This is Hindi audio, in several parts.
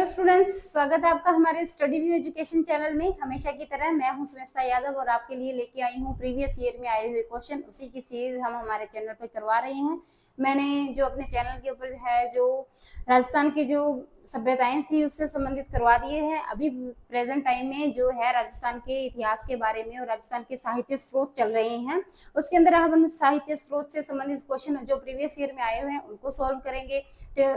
स्टूडेंट्स, स्वागत है आपका हमारे स्टडी व्यू एजुकेशन चैनल में। हमेशा की तरह मैं हूं सुमिस्ता यादव और आपके लिए लेके आई हूं प्रीवियस ईयर में आए हुए क्वेश्चन। उसी की सीरीज हम हमारे चैनल पे करवा रहे हैं। मैंने जो अपने चैनल के ऊपर है जो राजस्थान की जो सभ्यताएं थी उसके संबंधित करवा दिए हैं। अभी प्रेजेंट टाइम में जो है राजस्थान के इतिहास के बारे में और राजस्थान के साहित्य स्रोत चल रहे हैं, उसके अंदर हम साहित्य स्रोत से संबंधित क्वेश्चन जो प्रीवियस ईयर में आए हुए हैं उनको सॉल्व करेंगे।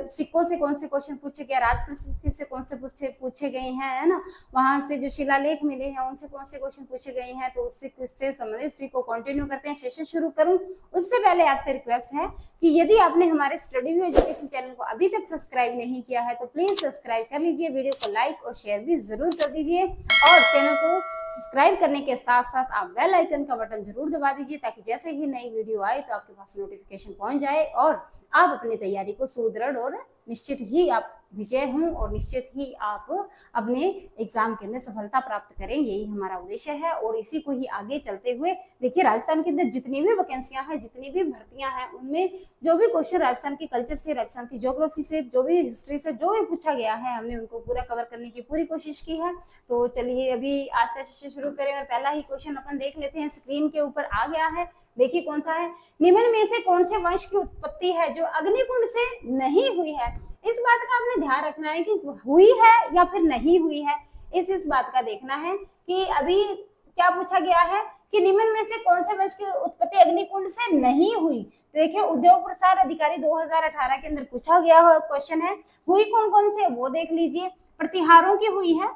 सिक्कों से कौन से क्वेश्चन पूछे गए, राज प्रशस्ति से कौन से पूछे गए हैं, है ना, वहां से जो शिलालेख मिले हैं उनसे कौन से क्वेश्चन पूछे गए हैं, तो उससे संबंधित उसी को कंटिन्यू करते हैं। सेशन शुरू करूं उससे पहले आपसे रिक्वेस्ट है कि यदि आपने हमारे स्टडी व्यू एजुकेशन चैनल को अभी तक सब्सक्राइब नहीं किया है तो प्लीज सब्सक्राइब कर लीजिए, वीडियो को लाइक और शेयर भी जरूर कर दीजिए और चैनल को सब्सक्राइब करने के साथ साथ आप बेल आइकन का बटन जरूर दबा दीजिए ताकि जैसे ही नई वीडियो आए तो आपके पास नोटिफिकेशन पहुंच जाए और आप अपनी तैयारी को सुदृढ़ और निश्चित ही आप विजय हों और निश्चित ही आप अपने एग्जाम के अंदर सफलता प्राप्त करें, यही हमारा उद्देश्य है। और इसी को ही आगे चलते हुए देखिए, राजस्थान के अंदर जितनी भी वैकेंसियां हैं, जितनी भी भर्तियां हैं, उनमें जो भी क्वेश्चन राजस्थान के कल्चर से, राजस्थान की ज्योग्राफी से, जो भी हिस्ट्री से जो भी पूछा गया है, हमने उनको पूरा कवर करने की पूरी कोशिश की है। तो चलिए अभी आज का सेशन शुरू करें और पहला ही क्वेश्चन अपन देख लेते हैं। स्क्रीन के ऊपर आ गया है, देखिए कौन सा है। निम्न में से कौन से वंश की उत्पत्ति है जो अग्निकुंड से नहीं हुई है? इस बात का आपने ध्यान रखना है कि हुई है या फिर नहीं हुई है, इस बात का देखना है कि अभी क्या पूछा गया है कि निम्न में से कौन से वंश की उत्पत्ति अग्निकुंड से नहीं हुई। तो देखिए, उद्योग प्रसार अधिकारी 2018 के अंदर पूछा गया क्वेश्चन है। हुई कौन कौन से वो देख लीजिए। प्रतिहारों की हुई है,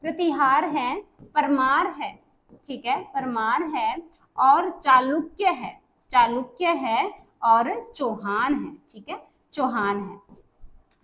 प्रतिहार है, परमार है, ठीक है, परमार है और चालुक्य है, चालुक्य है और चौहान है, ठीक है, चौहान है।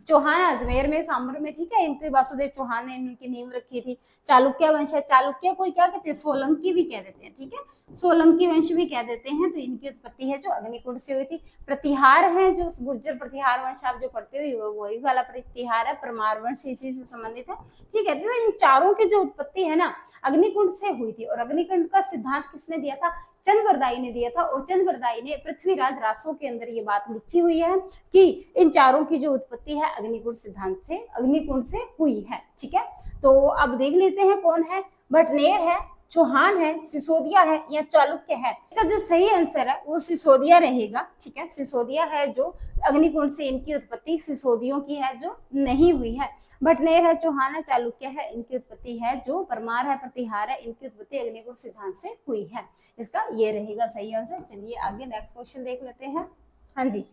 चौहान अजमेर में, सांबर में, ठीक है, इनके वासुदेव चौहान ने इनकी नींव रखी थी। चालुक्य वंश है, चालुक्य को क्या कहते हैं, सोलंकी भी कह देते हैं, ठीक है, सोलंकी वंश भी कह देते हैं। तो इनकी उत्पत्ति है जो अग्निकुंड से हुई थी। प्रतिहार है जो गुर्जर प्रतिहार वंश आप जो पढ़ते हो वही वाला प्रतिहार है। परमार वंश इसी से संबंधित है, ठीक है। तो इन चारों की जो उत्पत्ति है ना अग्निकुंड से हुई थी और अग्निकुंड का सिद्धांत किसने दिया था? चंद्रवरदायी ने दिया था। और चंद्रवरदायी ने पृथ्वीराज रासो के अंदर ये बात लिखी हुई है कि इन चारों की जो उत्पत्ति है अग्निकुंड सिद्धांत से, अग्निकुंड से हुई है, ठीक है। तो अब देख लेते हैं कौन है। भटनेर है, चौहान है, सिसोदिया है या चालुक्य है? इसका जो सही आंसर है वो सिसोदिया रहेगा, ठीक है। सिसोदिया है जो अग्निकुंड से इनकी उत्पत्ति सिसोदियों की है जो नहीं हुई है। भटनेर है, चौहान है, चालुक्य है, इनकी उत्पत्ति है जो परमार है, प्रतिहार है, इनकी उत्पत्ति अग्निकुंड सिद्धांत से हुई है। इसका ये रहेगा सही आंसर। चलिए आगे नेक्स्ट क्वेश्चन देख लेते हैं। हाँ जी,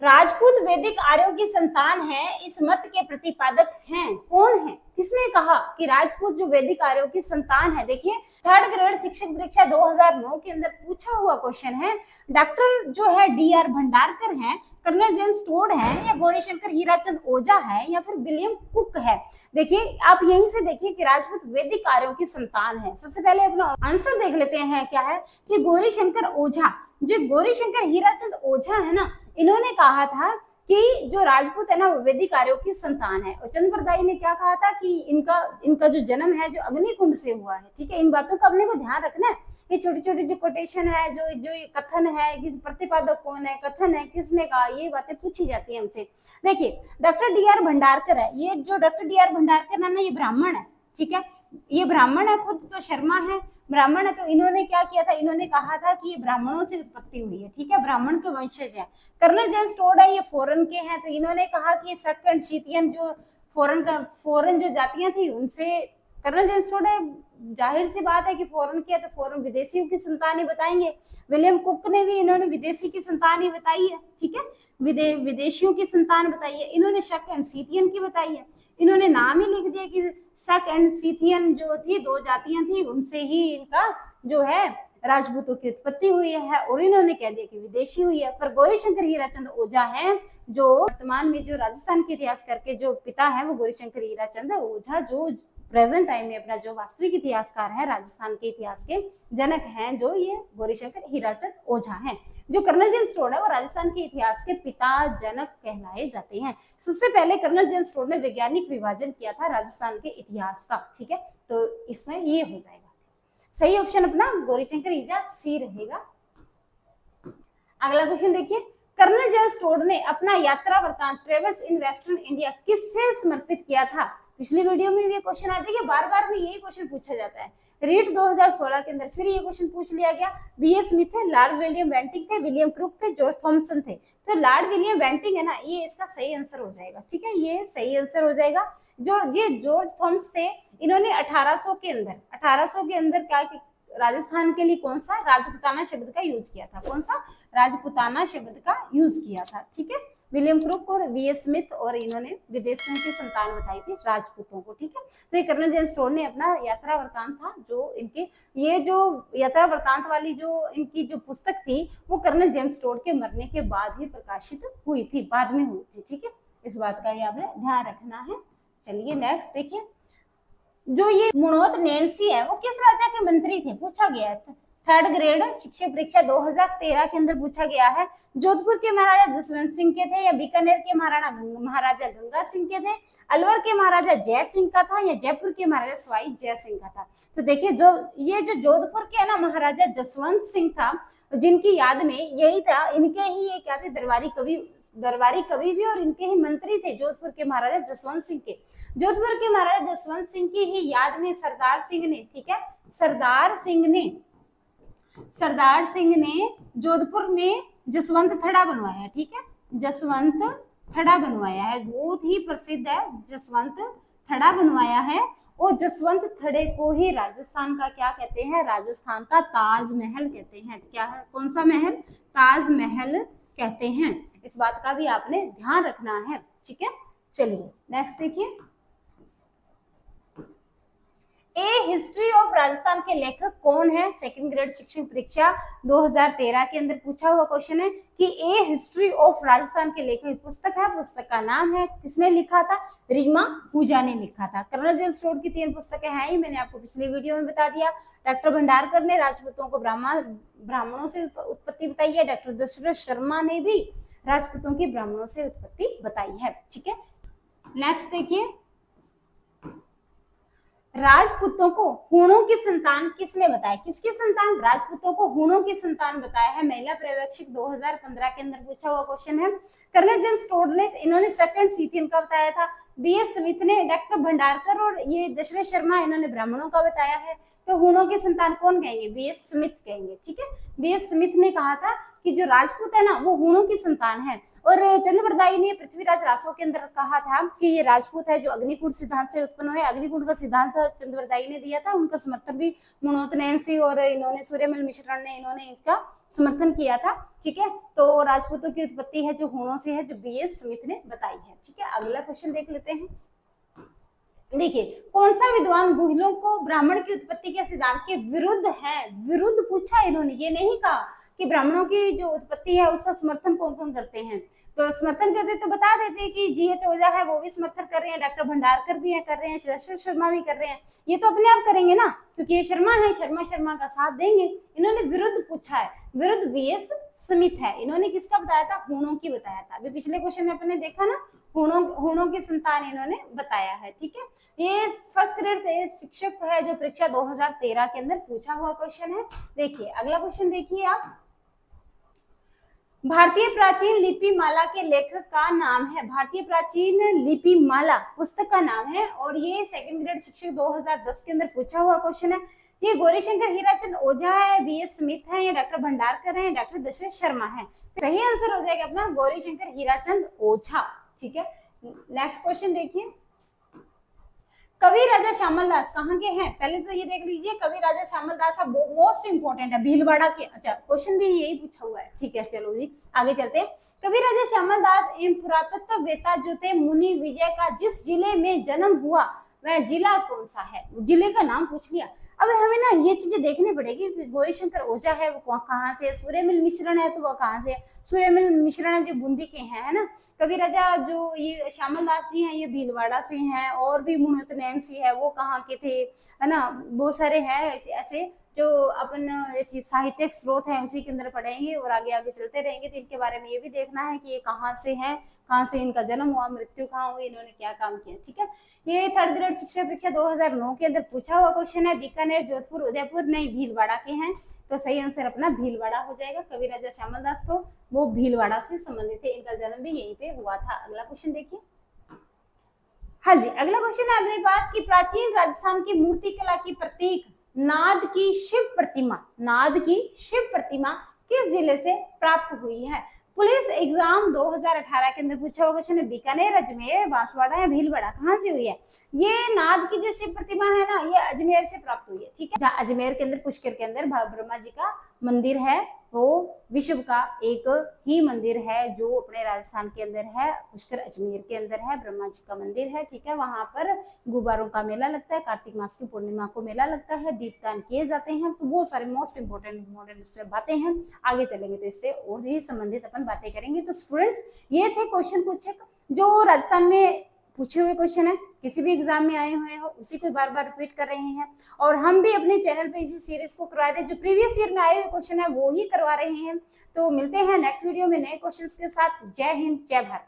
राजपूत वैदिक आर्यों की संतान है, इस मत के प्रतिपादक हैं। कौन है? किसने कहा कि राजपूत जो वैदिक आर्यों की संतान है? देखिए, थर्ड ग्रेड शिक्षक परीक्षा 2009 के अंदर पूछा हुआ क्वेश्चन है। डॉक्टर जो है DR भंडारकर हैं, कर्नल जेम्स टोड है या गौरीशंकर हीराचंद ओझा है या फिर विलियम कुक है? देखिए, आप यहीं से देखिए कि राजपूत वैदिक आर्यों की संतान है। सबसे पहले अपना आंसर देख लेते हैं क्या है कि गौरीशंकर ओझा, जो गौरीशंकर हीराचंद ओझा है ना, इन्होंने कहा था कि जो राजपूत है ना वो वैदिक आर्यों की संतान है। और चंद्रवरदायी ने क्या कहा था कि इनका जो जन्म है जो अग्निकुंड से हुआ है, ठीक है। इन बातों का अपने को ध्यान रखना है। ये छोटी छोटी जो कोटेशन है, जो ये कथन है कि प्रतिपादक कौन है, कथन है किसने कहा, ये बातें पूछी जाती है हमसे। देखिए, डॉक्टर DR भंडारकर है, ये जो डॉक्टर DR भंडारकर है ना ये ब्राह्मण है, ठीक है, ये ब्राह्मण है, खुद तो शर्मा है, ब्राह्मण है। तो इन्होंने क्या किया था, इन्होंने कहा था कि ये ब्राह्मणों से उत्पत्ति हुई है, ठीक है, ब्राह्मण के वंशज है। कर्नल जेम्स टोड है, ये फॉरेन के हैं। तो इन्होंने कहा कि शक एंड शीतियन जो फॉरेन जो जातियां थी उनसे कर्नल जेम्स टोड है, जाहिर सी बात है कि फॉरेन की है तो फॉरेन विदेशियों की संतान ही बताएंगे। विलियम कुक ने भी इन्होंने विदेशी की संतान ही बताई है, ठीक है, विदेशियों की संतान बताई है। इन्होंने शक एंड शीतियन की बताई है। इन्होंने नाम ही लिख दिया कि शक एंड सीथियन जो थी, दो जातियां थी, उनसे ही इनका जो है राजपूतों की उत्पत्ति हुई है और इन्होंने कह दिया कि विदेशी हुई है। पर गौरीशंकर हीराचंद ओझा हैं जो वर्तमान में जो राजस्थान के इतिहास करके जो पिता है वो गौरीशंकर हीराचंद ओझा, जो प्रेजेंट टाइम में अपना जो वास्तविक इतिहासकार है, राजस्थान के इतिहास के जनक हैं, जो ये गौरीशंकर हीराचंद ओझा हैं। जो कर्नल जेम्स टोड है वो राजस्थान के इतिहास के पिता जनक कहलाए जाते हैं। सबसे पहले कर्नल जेम्स टोड ने वैज्ञानिक विभाजन किया था राजस्थान के इतिहास का, ठीक है। तो इसमें ये हो जाएगा सही ऑप्शन अपना गौरीशंकर हीरा सी रहेगा। अगला क्वेश्चन देखिए, कर्नल जेम्स टोड ने अपना यात्रा वृत्तांत ट्रेवल्स इन वेस्टर्न इंडिया किससे समर्पित किया था? पिछली वीडियो में भी ये क्वेश्चन आते हैं, बार बार में यही क्वेश्चन पूछा जाता है। रीट 2016 के अंदर फिर ये क्वेश्चन पूछ लिया गया। बी.ए. स्मिथ थे, लॉर्ड विलियम बेंटिंक थे, विलियम क्रूक थे, जॉर्ज थॉमसन थे। तो लॉर्ड विलियम बेंटिंक है ना, ये इसका सही आंसर हो जाएगा। ठीक है, ये सही आंसर हो जाएगा। जो ये जॉर्ज थॉमस थे, इन्होंने 1800 के अंदर क्या, राजस्थान के लिए कौन सा राजपुताना शब्द का यूज किया था? कौन सा राजपुताना शब्द का यूज किया था? ठीक है, विलियम क्रूक और बी.ए. स्मिथ, और इन्होंने विदेशियों की संतान बताई थी राजपूतों को। ठीक है, तो ये कर्नल जेम्स टोड ने अपना यात्रा वृत्तांत था, जो इनके ये जो यात्रा वृत्तांत वाली जो इनकी जो पुस्तक थी, वो कर्नल जेम्स टोड के मरने के बाद ही प्रकाशित हुई थी, बाद में हुई थी। ठीक है, इस बात का ये आपने ध्यान रखना है। चलिए नेक्स्ट देखिए, जो ये मुणोत नैन्सी है वो किस राजा के मंत्री थे? पूछा गया है, थर्ड ग्रेड शिक्षक परीक्षा 2013 के अंदर पूछा गया है। जोधपुर के महाराजा जसवंत सिंह के थे, या बीकानेर के महाराजा गंगा सिंह के थे, अलवर के महाराजा जय सिंह का था, या जयपुर के महाराजा सवाई जय सिंह का था? तो देखिए, जो ये जो जोधपुर के ना महाराजा जसवंत सिंह था, जिनकी याद में यही था, इनके ही ये क्या थे, दरबारी कवि भी और इनके ही मंत्री थे, जोधपुर के महाराजा जसवंत सिंह के। जोधपुर के महाराजा जसवंत सिंह की ही याद में सरदार सिंह ने, ठीक है, सरदार सिंह ने जोधपुर में जसवंत थड़ा बनवाया। ठीक है, जसवंत थड़ा बनवाया है, बहुत ही प्रसिद्ध है, जसवंत थड़ा बनवाया है। और जसवंत थड़े को ही राजस्थान का क्या कहते हैं? राजस्थान का ताजमहल कहते हैं। क्या है? कौन सा महल? ताजमहल कहते हैं। इस बात का भी आपने ध्यान रखना है। ठीक है, चलिए नेक्स्ट देखिए, ए हिस्ट्री ऑफ राजस्थान के लेखक कौन है? सेकंड ग्रेड शिक्षक परीक्षा 2013 के अंदर पूछा हुआ क्वेश्चन है कि ए हिस्ट्री ऑफ राजस्थान के लेखक पुस्तक है, पुस्तक का नाम है, किसने लिखा था? रीमा आहूजा ने लिखा था। कर्नल जेम्स टोड की 3 पुस्तकें हैं ही, मैंने आपको पिछली वीडियो में बता दिया। डॉक्टर भंडारकर ने राजपूतों को ब्राह्मणों से उत्पत्ति बताई है। डॉक्टर दशरथ शर्मा ने भी राजपूतों की ब्राह्मणों से उत्पत्ति बताई है। ठीक है, नेक्स्ट देखिए, राजपूतों को हूणों की संतान किसने बताया? किसकी संतान? राजपूतों को हूणों की संतान बताया है। महिला पर्यवेक्षक 2015 के अंदर पूछा हुआ क्वेश्चन है। कर्नल जेम्स टोड ने इन्होंने सेकंड सीथी इनका बताया था। बी.ए. स्मिथ ने, डॉक्टर भंडारकर और ये दशरथ शर्मा इन्होंने ब्राह्मणों का बताया है। तो हूणों की संतान कौन कहेंगे? बी.ए. स्मिथ कहेंगे। ठीक है, बी.ए. स्मिथ ने कहा था कि जो राजपूत है ना, वो हूणों की संतान है। और चंद्रवरदायी ने पृथ्वीराज रासो के अंदर कहा था कि ये राजपूत है जो अग्निकूट सिद्धांत से उत्पन्न हुए। अग्निकूट का सिद्धांत चंद्रवरदायी ने दिया था, उनका समर्थन भी मुणोत नैन्सी और इन्होंने सूर्यमल मिश्रण ने इन्होंने इसका समर्थन किया था। ठीक है, तो राजपूतों की उत्पत्ति है जो हूणों से है, जो बी.ए. स्मिथ ने बताई है। ठीक है, अगला क्वेश्चन देख लेते हैं। देखिए, कौन सा विद्वान गुहिलों को ब्राह्मण की उत्पत्ति के सिद्धांत के विरुद्ध है? विरुद्ध पूछा इन्होंने, ये नहीं कहा कि ब्राह्मणों की जो उत्पत्ति है उसका समर्थन कौन कौन करते हैं। तो समर्थन करते तो बता देते कि जी.एच. ओझा है, वो भी समर्थन कर रहे हैं, डॉक्टर भंडारकर भी है, कर रहे हैं, दशरथ शर्मा भी कर रहे हैं। ये तो अपने आप करेंगे ना, क्योंकि ये शर्मा है, शर्मा का साथ देंगे। इन्होंने विरुद्ध पूछा है, विरुद्ध बी.ए. स्मिथ है। इन्होंने किसका बताया था? हूणों की बताया था। अभी पिछले क्वेश्चन में अपने देखा ना, हूणों की संतान इन्होंने बताया है। ठीक है, ये फर्स्ट ग्रेड से शिक्षक है जो परीक्षा 2013 के अंदर पूछा हुआ क्वेश्चन है। देखिए अगला क्वेश्चन देखिए आप, भारतीय प्राचीन लिपि माला के लेखक का नाम है। भारतीय प्राचीन लिपि माला पुस्तक का नाम है, और ये सेकंड ग्रेड शिक्षक 2010 के अंदर पूछा हुआ क्वेश्चन है। ये गौरीशंकर हीराचंद ओझा है, बी.ए. स्मिथ है, या डॉक्टर भंडारकर है, डॉक्टर दशरथ शर्मा है। सही आंसर हो जाएगा अपना गौरीशंकर हीराचंद ओझा। ठीक है, नेक्स्ट क्वेश्चन देखिए, कवि राजा श्यामल दास कहाँ के हैं? पहले तो ये देख लीजिए, कवि राजा श्यामल दास का मोस्ट इंपोर्टेंट है, भीलवाड़ा के। अच्छा, क्वेश्चन भी यही पूछा हुआ है। ठीक है, चलो जी आगे चलते हैं। कवि राजा श्यामल दास एवं पुरातत्ववेत्ता जो थे मुनि विजय का जिस जिले में जन्म हुआ वह जिला कौन सा है? जिले का नाम पूछ लिया। अब हमें ना ये चीजें देखनी पड़ेगी, गौरीशंकर ओझा है वो कहाँ से है, सूर्यमिल मिश्रण है तो वो कहाँ से है? सूर्यमिल मिश्रण जो बूंदी के हैं, है ना। कवि राजा जो ये श्यामल दास जी हैं ये भीलवाड़ा से हैं, और भी मुणोत नैन्सी है वो कहाँ के थे, है ना। बहुत सारे हैं ऐसे जो अपन साहित्यिक स्रोत है उसी के अंदर पढ़ेंगे और आगे आगे चलते रहेंगे। तो इनके बारे में ये भी देखना है कि ये कहाँ से हैं, कहाँ से इनका जन्म हुआ, मृत्यु कहाँ हुई, इन्होंने क्या काम किया। ठीक है, ये थर्ड ग्रेड शिक्षा परीक्षा 2009 के अंदर पूछा हुआ क्वेश्चन है। बीकानेर, जोधपुर, उदयपुर नहीं, भीलवाड़ा के हैं। तो सही आंसर अपना भीलवाड़ा हो जाएगा। कवि राजा श्यामल दास तो वो भीलवाड़ा से संबंधित है, इनका जन्म भी यहीं पे हुआ था। अगला क्वेश्चन देखिए। हाँ जी, अगला क्वेश्चन है अपने पास कि प्राचीन राजस्थान की मूर्ति कला की प्रतीक नाद की शिव प्रतिमा किस जिले से प्राप्त हुई है? पुलिस एग्जाम 2018 के अंदर पूछा हुआ क्वेश्चन है। बीकानेर, अजमेर, बांसवाड़ा या भीलवाड़ा, कहाँ से हुई है? ये नाद की जो शिव प्रतिमा है ना, ये अजमेर से प्राप्त हुई है। ठीक है, जहाँ अजमेर के अंदर पुष्कर के अंदर ब्रह्मा जी का मंदिर है, वो विश्व का एक ही मंदिर है जो अपने राजस्थान के अंदर है। पुष्कर अजमेर के अंदर है, ब्रह्मा जी का मंदिर है। ठीक है, वहां पर गुब्बारों का मेला लगता है, कार्तिक मास की पूर्णिमा को मेला लगता है, दीपदान किए जाते हैं। तो वो सारे मोस्ट इंपोर्टेंट बातें हैं। आगे चलेंगे तो इससे और ही संबंधित अपन बातें करेंगे। तो स्टूडेंट्स, ये थे क्वेश्चन कुछ जो राजस्थान में पूछे हुए क्वेश्चन है, किसी भी एग्जाम में आए हुए हो, उसी को बार बार रिपीट कर रहे हैं। और हम भी अपने चैनल पे इसी सीरीज को करवा रहे हैं, जो प्रीवियस ईयर में आए हुए क्वेश्चन है वो ही करवा रहे हैं। तो मिलते हैं नेक्स्ट वीडियो में नए क्वेश्चंस के साथ। जय हिंद, जय भारत।